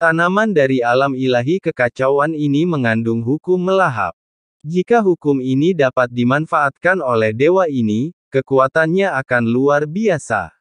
Tanaman dari alam ilahi kekacauan ini mengandung hukum melahap. Jika hukum ini dapat dimanfaatkan oleh dewa ini, kekuatannya akan luar biasa.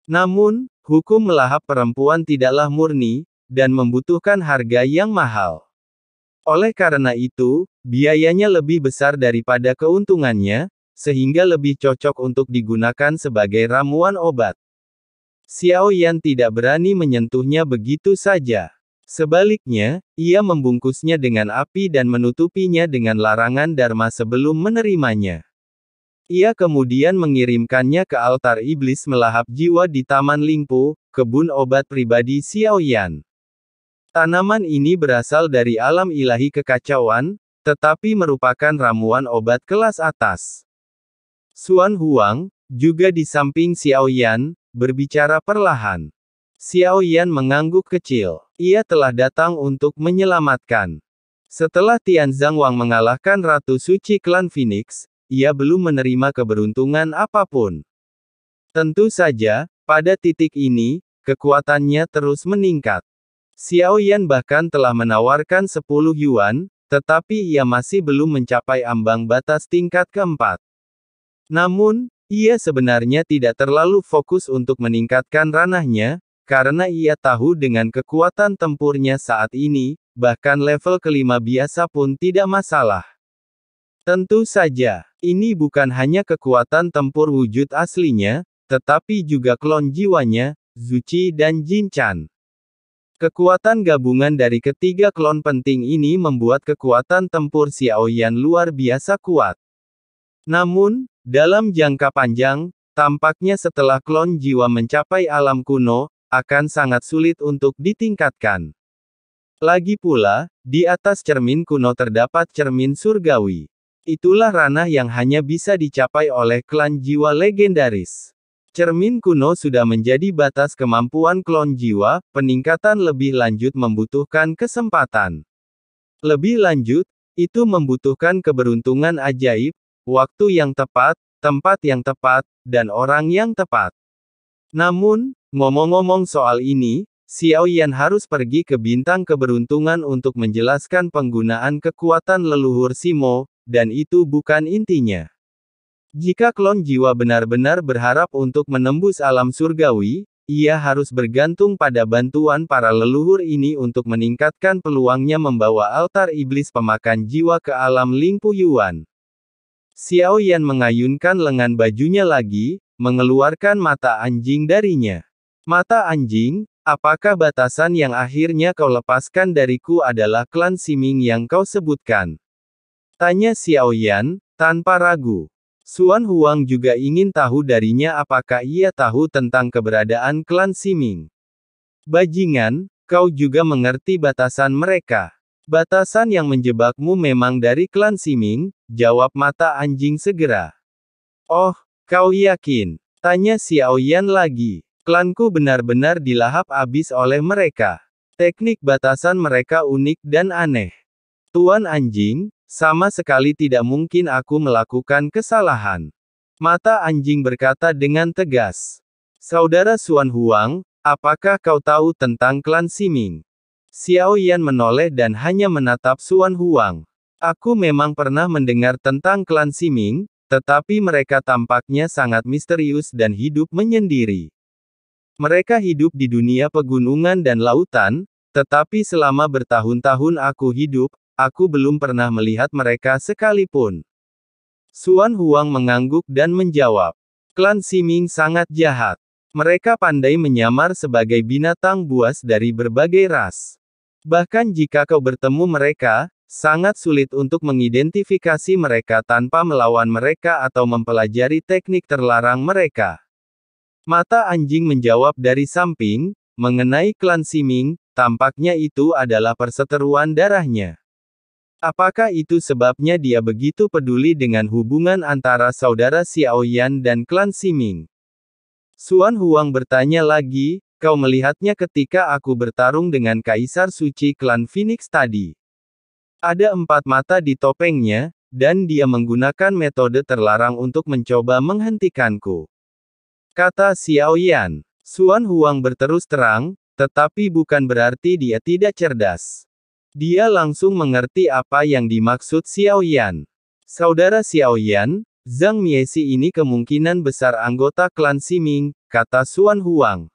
Namun, hukum melahap perempuan tidaklah murni, dan membutuhkan harga yang mahal. Oleh karena itu, biayanya lebih besar daripada keuntungannya, sehingga lebih cocok untuk digunakan sebagai ramuan obat. Xiao Yan tidak berani menyentuhnya begitu saja. Sebaliknya, ia membungkusnya dengan api dan menutupinya dengan larangan Dharma sebelum menerimanya. Ia kemudian mengirimkannya ke altar iblis melahap jiwa di Taman Lingpu, kebun obat pribadi Xiao Yan. Tanaman ini berasal dari alam ilahi kekacauan, tetapi merupakan ramuan obat kelas atas. Xuan Huang, juga di samping Xiao Yan, berbicara perlahan. Xiao Yan mengangguk kecil. Ia telah datang untuk menyelamatkan. Setelah Tianzang Wang mengalahkan Ratu Suci klan Phoenix, ia belum menerima keberuntungan apapun. Tentu saja, pada titik ini, kekuatannya terus meningkat. Xiao Yan bahkan telah menawarkan 10 yuan, tetapi ia masih belum mencapai ambang batas tingkat keempat. Namun, ia sebenarnya tidak terlalu fokus untuk meningkatkan ranahnya, karena ia tahu dengan kekuatan tempurnya saat ini, bahkan level kelima biasa pun tidak masalah. Tentu saja, ini bukan hanya kekuatan tempur wujud aslinya, tetapi juga klon jiwanya, Zuchi dan Jin Chan. Kekuatan gabungan dari ketiga klon penting ini membuat kekuatan tempur Xiao Yan luar biasa kuat. Namun, dalam jangka panjang, tampaknya setelah klon jiwa mencapai alam kuno, akan sangat sulit untuk ditingkatkan. Lagi pula, di atas cermin kuno terdapat cermin surgawi. Itulah ranah yang hanya bisa dicapai oleh klan jiwa legendaris. Cermin kuno sudah menjadi batas kemampuan klon jiwa, peningkatan lebih lanjut membutuhkan kesempatan. Lebih lanjut, itu membutuhkan keberuntungan ajaib, waktu yang tepat, tempat yang tepat, dan orang yang tepat. Namun, ngomong-ngomong soal ini, Xiao Yan harus pergi ke bintang keberuntungan untuk menjelaskan penggunaan kekuatan leluhur Simo, dan itu bukan intinya. Jika klon jiwa benar-benar berharap untuk menembus alam surgawi, ia harus bergantung pada bantuan para leluhur ini untuk meningkatkan peluangnya membawa altar iblis pemakan jiwa ke alam Lingpu Yuan. Xiao Yan mengayunkan lengan bajunya lagi, mengeluarkan mata anjing darinya. Mata anjing, apakah batasan yang akhirnya kau lepaskan dariku adalah klan Siming yang kau sebutkan? Tanya Xiao Yan, tanpa ragu. Xuan Huang juga ingin tahu darinya apakah ia tahu tentang keberadaan klan Siming. Bajingan, kau juga mengerti batasan mereka. Batasan yang menjebakmu memang dari klan Siming, jawab mata anjing segera. Oh, kau yakin? Tanya Xiao Yan lagi. Klanku benar-benar dilahap habis oleh mereka. Teknik batasan mereka unik dan aneh. Tuan anjing, sama sekali tidak mungkin aku melakukan kesalahan. Mata anjing berkata dengan tegas. Saudara Xuan Huang, apakah kau tahu tentang klan Siming? Xiao Yan menoleh dan hanya menatap Xuan Huang. Aku memang pernah mendengar tentang klan Siming, tetapi mereka tampaknya sangat misterius dan hidup menyendiri. Mereka hidup di dunia pegunungan dan lautan, tetapi selama bertahun-tahun aku hidup, aku belum pernah melihat mereka sekalipun. Xuan Huang mengangguk dan menjawab. Klan Siming sangat jahat. Mereka pandai menyamar sebagai binatang buas dari berbagai ras. Bahkan jika kau bertemu mereka, sangat sulit untuk mengidentifikasi mereka tanpa melawan mereka atau mempelajari teknik terlarang mereka. Mata anjing menjawab dari samping, mengenai klan Siming, tampaknya itu adalah perseteruan darahnya. Apakah itu sebabnya dia begitu peduli dengan hubungan antara saudara Xiao Yan dan klan Siming? Xuan Huang bertanya lagi, kau melihatnya ketika aku bertarung dengan Kaisar Suci klan Phoenix tadi. Ada 4 mata di topengnya, dan dia menggunakan metode terlarang untuk mencoba menghentikanku. Kata Xiao Yan. Xuan Huang berterus terang, tetapi bukan berarti dia tidak cerdas. Dia langsung mengerti apa yang dimaksud Xiaoyan. Saudara Xiaoyan, Zhang Miesi ini kemungkinan besar anggota klan Siming, kata Xuan Huang.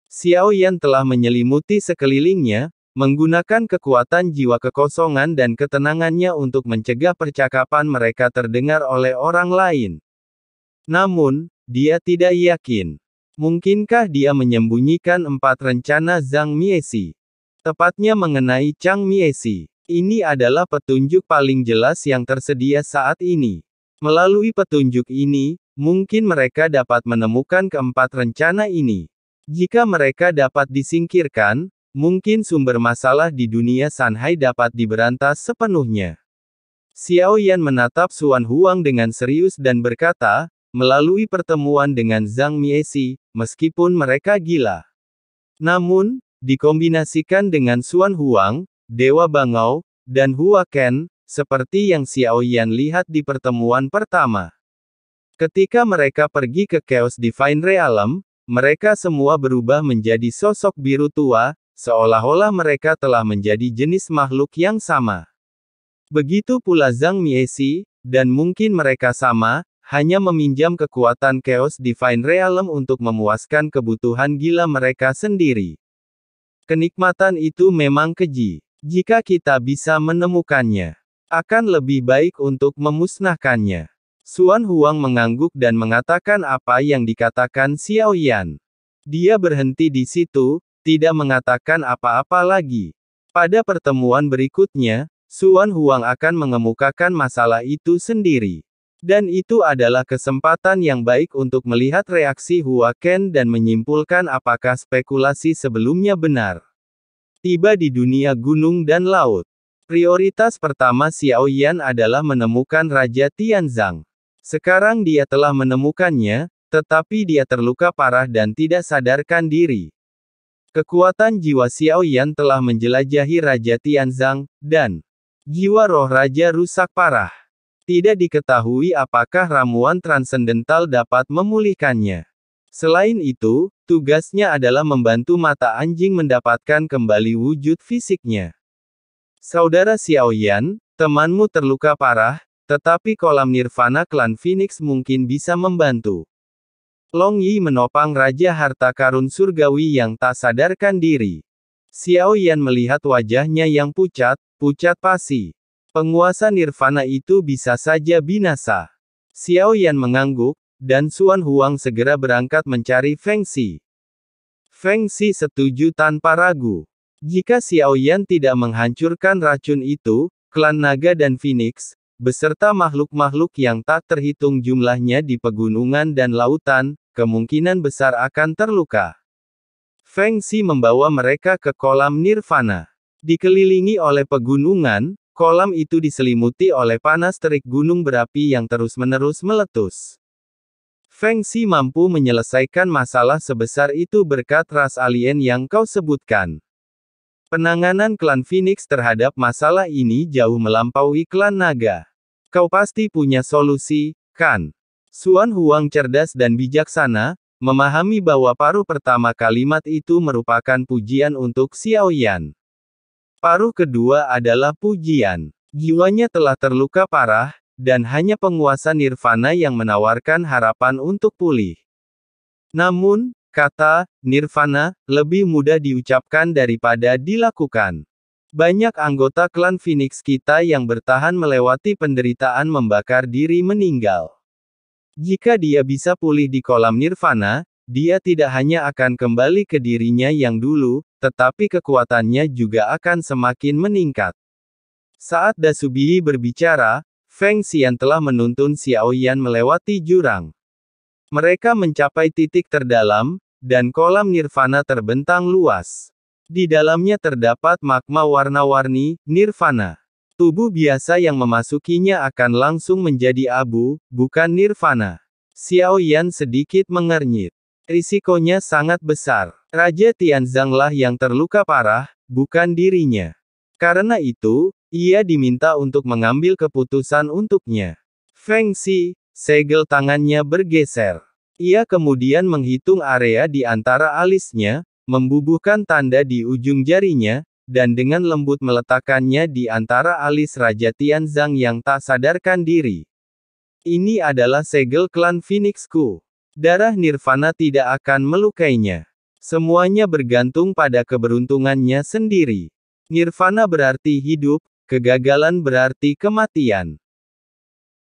Xiaoyan telah menyelimuti sekelilingnya, menggunakan kekuatan jiwa kekosongan dan ketenangannya untuk mencegah percakapan mereka terdengar oleh orang lain. Namun, dia tidak yakin. Mungkinkah dia menyembunyikan 4 rencana Zhang Miesi? Tepatnya mengenai Chang Miesi. Ini adalah petunjuk paling jelas yang tersedia saat ini. Melalui petunjuk ini, mungkin mereka dapat menemukan keempat rencana ini. Jika mereka dapat disingkirkan, mungkin sumber masalah di dunia Sanhai dapat diberantas sepenuhnya. Xiaoyan menatap Xuan Huang dengan serius dan berkata, melalui pertemuan dengan Zhang Miesi, meskipun mereka gila. Namun, dikombinasikan dengan Xuan Huang, Dewa Bangau, dan Hua Ken, seperti yang Xiaoyan lihat di pertemuan pertama. Ketika mereka pergi ke Chaos Divine Realm, mereka semua berubah menjadi sosok biru tua, seolah-olah mereka telah menjadi jenis makhluk yang sama. Begitu pula Zhang Miesi, dan mungkin mereka sama, hanya meminjam kekuatan Chaos Divine Realm untuk memuaskan kebutuhan gila mereka sendiri. Kenikmatan itu memang keji. Jika kita bisa menemukannya, akan lebih baik untuk memusnahkannya. Xuan Huang mengangguk dan mengatakan apa yang dikatakan Xiaoyan. Dia berhenti di situ, tidak mengatakan apa-apa lagi. Pada pertemuan berikutnya, Xuan Huang akan mengemukakan masalah itu sendiri. Dan itu adalah kesempatan yang baik untuk melihat reaksi Hua Ken dan menyimpulkan apakah spekulasi sebelumnya benar. Tiba di dunia gunung dan laut. Prioritas pertama Xiaoyan adalah menemukan Raja Tianzang. Sekarang dia telah menemukannya, tetapi dia terluka parah dan tidak sadarkan diri. Kekuatan jiwa Xiaoyan telah menjelajahi Raja Tianzang, dan jiwa roh Raja rusak parah. Tidak diketahui apakah ramuan transendental dapat memulihkannya. Selain itu, tugasnya adalah membantu mata anjing mendapatkan kembali wujud fisiknya. Saudara Xiaoyan, temanmu terluka parah, tetapi kolam nirvana klan Phoenix mungkin bisa membantu. Long Yi menopang Raja Harta Karun Surgawi yang tak sadarkan diri. Xiaoyan melihat wajahnya yang pucat pasi. Penguasa nirvana itu bisa saja binasa. Xiaoyan mengangguk, dan Xuan Huang segera berangkat mencari Feng Xi. Feng Xi setuju tanpa ragu. Jika Xiaoyan tidak menghancurkan racun itu, klan naga dan Phoenix, beserta makhluk-makhluk yang tak terhitung jumlahnya di pegunungan dan lautan, kemungkinan besar akan terluka. Feng Xi membawa mereka ke kolam nirvana. Dikelilingi oleh pegunungan, kolam itu diselimuti oleh panas terik gunung berapi yang terus-menerus meletus. Feng Xi mampu menyelesaikan masalah sebesar itu berkat ras alien yang kau sebutkan. Penanganan klan Phoenix terhadap masalah ini jauh melampaui klan naga. Kau pasti punya solusi, kan? Xuan Huang cerdas dan bijaksana, memahami bahwa paruh pertama kalimat itu merupakan pujian untuk Xiaoyan. Paruh kedua adalah pujian. Jiwanya telah terluka parah, dan hanya penguasa nirvana yang menawarkan harapan untuk pulih. Namun, kata nirvana lebih mudah diucapkan daripada dilakukan. Banyak anggota klan Phoenix kita yang bertahan melewati penderitaan membakar diri meninggal. Jika dia bisa pulih di kolam nirvana, dia tidak hanya akan kembali ke dirinya yang dulu, tetapi kekuatannya juga akan semakin meningkat. Saat Dasubiyi berbicara, Feng Xian telah menuntun Xiaoyan melewati jurang. Mereka mencapai titik terdalam, dan kolam nirvana terbentang luas. Di dalamnya terdapat magma warna-warni, nirvana. Tubuh biasa yang memasukinya akan langsung menjadi abu, bukan nirvana. Xiaoyan sedikit mengernyit. Risikonya sangat besar. Raja Tianzanglah yang terluka parah, bukan dirinya. Karena itu, ia diminta untuk mengambil keputusan untuknya. Feng Xi, segel tangannya bergeser. Ia kemudian menghitung area di antara alisnya, membubuhkan tanda di ujung jarinya, dan dengan lembut meletakkannya di antara alis Raja Tianzang yang tak sadarkan diri. Ini adalah segel klan Phoenix-ku. Darah Nirvana tidak akan melukainya. Semuanya bergantung pada keberuntungannya sendiri. Nirvana berarti hidup, kegagalan berarti kematian.